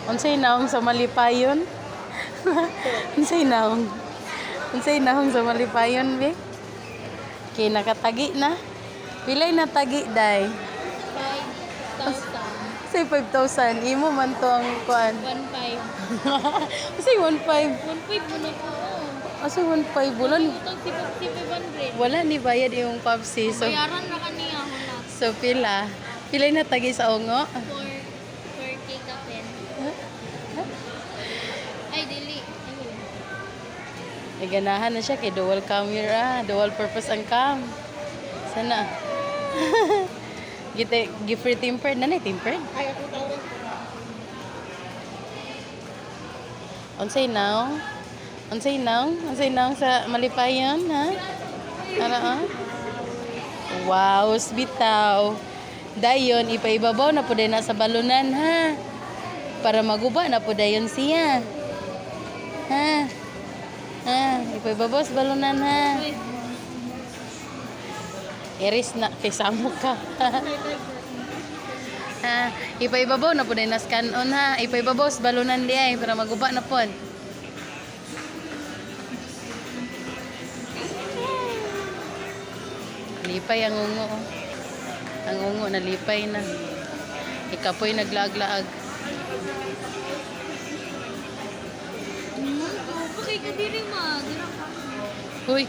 Unsay naong sa malipayon? Unsay naong? Unsay naong sa malipayon, be? Kay nakatagi na. Pilay na tagi, day? 5,000. Say 5,000. Imo man to ang kuan. 1,500. Say 1,500. 1,500 mo na ko. Asa 1,500? Wala ni. Utang si 500. Wala ni bayad yung Papsi. So, Bayaran na kaniya ako na. so pila. Pilay na tagi sa ungo. 4K ka pen. Ay, dili. May ganahan na siya kay dual camera, dual purpose ang cam. Sana. Gite, free tempered na tempered. Ay, ako tawag. Unsay now? Unsay now? Unsay now sa malipayon, ha? Ara, ah? Wow, bitaw. Dayon, ipaibabaw na po na sa balunan, ha? Para maguba na po dayon siya. Ha? Ha? Ipaibabaw sa balunan, ha? Iris na, kay Samo ka. Ha? Ipaibabaw na po na scan on, ha? Ipaibabaw sa balunan di ay, para maguba na po. Lipay ang ungo. Oh. Ang ungo nalipay na. Ikapoy naglaag-laag. Okay ka diri ma. Uy,